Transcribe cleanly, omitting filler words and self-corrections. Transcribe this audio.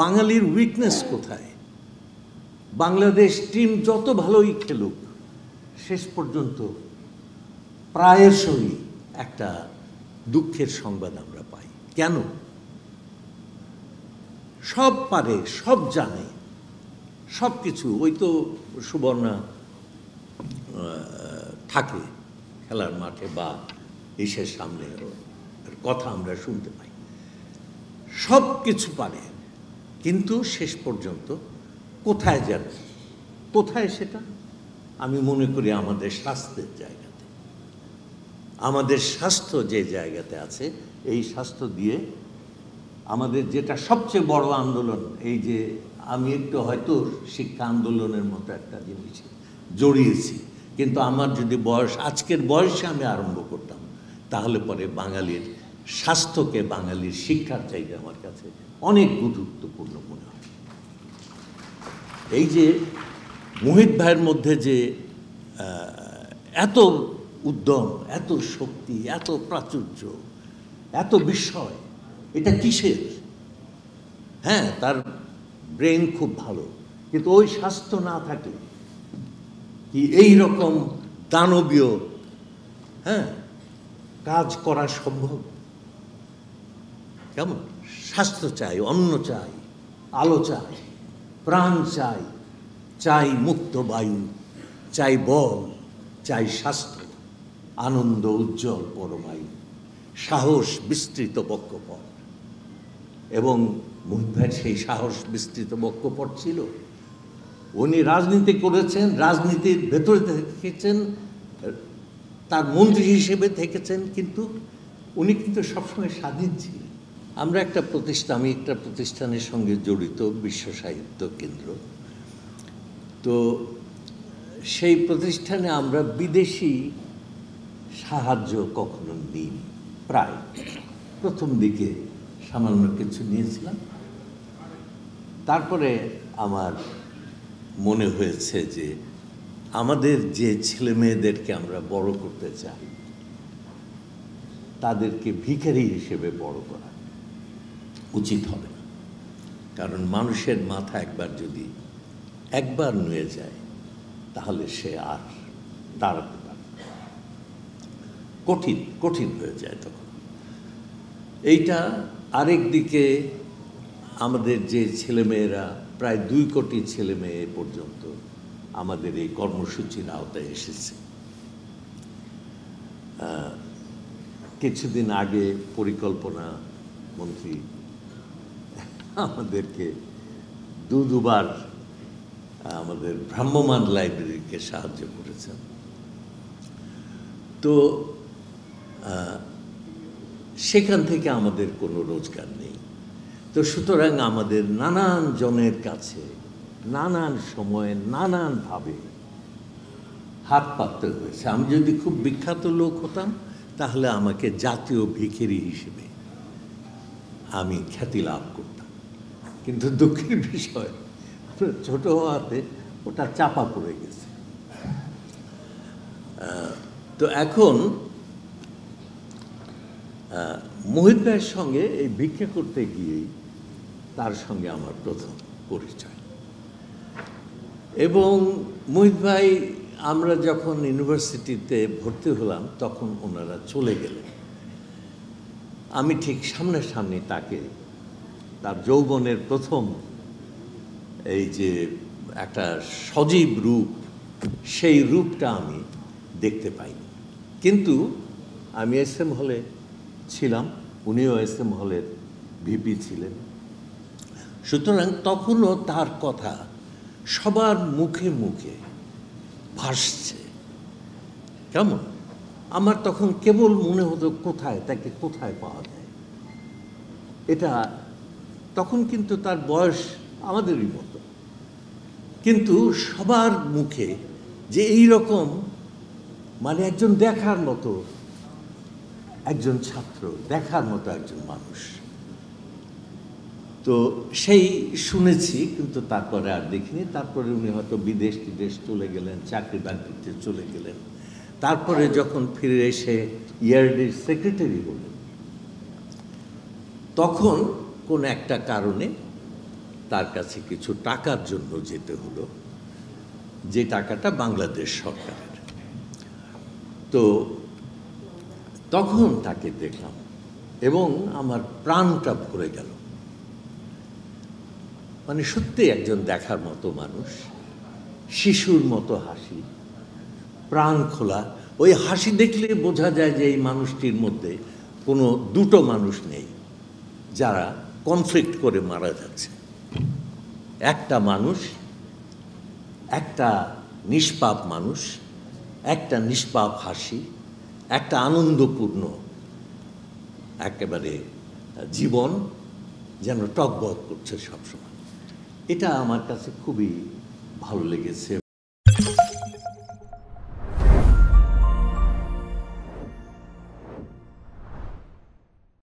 বাঙালির উইকনেস কোথায়। বাংলাদেশ টিম যত ভালোই খেলুক, শেষ পর্যন্ত প্রায়শই একটা দুঃখের সংবাদ আমরা পাই। কেন? সব পারে, সব জানে, সব কিছু। ওই তো সুবর্ণা থাকে খেলার মাঠে বা ইসের সামনে, কথা আমরা শুনতে পাই, সব কিছু পারে, কিন্তু শেষ পর্যন্ত কোথায় যাবে? কোথায় সেটা? আমি মনে করি আমাদের স্বাস্থ্যের জায়গাতে। আমাদের স্বাস্থ্য যে জায়গাতে আছে, এই স্বাস্থ্য দিয়ে আমাদের যেটা সবচেয়ে বড় আন্দোলন, এই যে আমি একটু হয়তো শিক্ষা আন্দোলনের মতো একটা জিনিস জড়িয়েছি, কিন্তু আমার যদি আজকের বয়সে আমি আরম্ভ করতাম, তাহলে পরে বাঙালির স্বাস্থ্যকে বাঙালির শিক্ষার চাইতে আমার কাছে অনেক গুরুত্বপূর্ণ মনে হয়। এই যে মোহিত ভাইয়ের মধ্যে যে এত উদ্যম, এত শক্তি, এত প্রাচুর্য, এত বিস্ময়, এটা কিসের? হ্যাঁ, তার ব্রেন খুব ভালো, কিন্তু ওই স্বাস্থ্য না থাকলে কি এই রকম দানবীয় কাজ করা সম্ভব? কেমন? স্বাস্থ্য চাই, অন্ন চাই, আলো চাই, প্রাণ চাই, চাই মুক্ত বায়ু, চাই বল, চাই স্বাস্থ্য, আনন্দ উজ্জ্বল পরমায়ু, সাহস বিস্তৃত বক্ষপট। এবং মোহিত ভাইয়ের সেই সাহস বিস্তৃত বক্ষপট ছিল। উনি রাজনীতি করেছেন, রাজনীতির ভেতরে থেকেছেন, তার মন্ত্রী হিসেবে থেকেছেন, কিন্তু উনি কিন্তু সবসময় স্বাধীন ছিলেন। আমি একটা প্রতিষ্ঠানের সঙ্গে জড়িত, বিশ্ব সাহিত্য কেন্দ্র। তো সেই প্রতিষ্ঠানে আমরা বিদেশি সাহায্য কখনো নিইনি। প্রায় প্রথম দিকে সামান্য কিছু নিয়েছিলাম, তারপরে আমার মনে হয়েছে যে আমাদের যে ছেলে মেয়েদেরকে আমরা বড় করতে চাই, তাদেরকে ভিখারি হিসেবে বড় করা উচিত হবে না। কারণ মানুষের মাথা একবার নুয়ে যায়, তাহলে সে আর দাঁড়াতে পারে, কঠিন হয়ে যায় তখন। এইটা আরেক দিকে আমাদের যে ছেলেমেয়েরা, প্রায় 2 কোটি ছেলে মেয়ে পর্যন্ত আমাদের এই কর্মসূচির আওতায় এসেছে। কিছুদিন আগে পরিকল্পনা মন্ত্রী আমাদেরকে দুবার আমাদের ভ্রাম্যমাণ লাইব্রেরিকে সাহায্য করেছেন। তো সেখান থেকে আমাদের কোনো রোজগার নেই। তো সুতরাং আমাদের নানান জনের কাছে নানান সময়ে নানানভাবে হাত পাততে হয়েছে। আমি যদি খুব বিখ্যাত লোক হতাম, তাহলে আমাকে জাতীয় ভিখারি হিসেবে আমি খ্যাতি লাভ করতাম। কিন্তু দুঃখের বিষয়, ছোট হওয়াতে ওটা চাপা পড়ে গেছে। তো এখন মোহিত ভাইয়ের সঙ্গে এই ভিক্ষা করতে গিয়েই তার সঙ্গে আমার প্রথম পরিচয়। এবং মোহিত ভাই, আমরা যখন ইউনিভার্সিটিতে ভর্তি হলাম, তখন ওনারা চলে গেলেন। আমি ঠিক সামনাসামনি তাকে, তার যৌবনের প্রথম এই যে একটা সজীব রূপ, সেই রূপটা আমি দেখতে পাইনি। কিন্তু আমি এসএম হলে ছিলাম, উনিও এসএম হলের ভিপি ছিলেন। সুতরাং তখনও তার কথা সবার মুখে মুখে ভাসছে। কেমন? আমার তখন কেবল মনে হতো তাকে কোথায় পাওয়া যায়। এটা তখন কিন্তু তার বয়স আমাদেরই মতো, কিন্তু সবার মুখে যে এই রকম, মানে একজন দেখার মতো একজন ছাত্র, দেখার মতো একজন মানুষ। তো সেই শুনেছি, কিন্তু তারপরে আর দেখিনি। তারপরে উনি হয়তো বিদেশ চলে গেলেন, চাকরি বাকরিতে চলে গেলেন। তারপরে যখন ফিরে এসে ইয়ারডির সেক্রেটারি হলেন, তখন কোন একটা কারণে তার কাছে কিছু টাকার জন্য যেতে হলো, যে টাকাটা বাংলাদেশ সরকারের। তো তখন তাকে দেখলাম এবং আমার প্রাণটা ভরে গেল। মানে সত্যি একজন দেখার মতো মানুষ, শিশুর মতো হাসি, প্রাণ খোলা। ওই হাসি দেখলে বোঝা যায় যে এই মানুষটির মধ্যে কোনো দুটো মানুষ নেই যারা কনফ্লিক্ট করে মারা যাচ্ছে। একটা মানুষ, একটা নিষ্পাপ মানুষ, একটা নিষ্পাপ হাসি, একটা আনন্দপূর্ণ একেবারে জীবন যেন টগবগ করছে সবসময়। এটা আমার কাছে খুবই ভালো লেগেছে।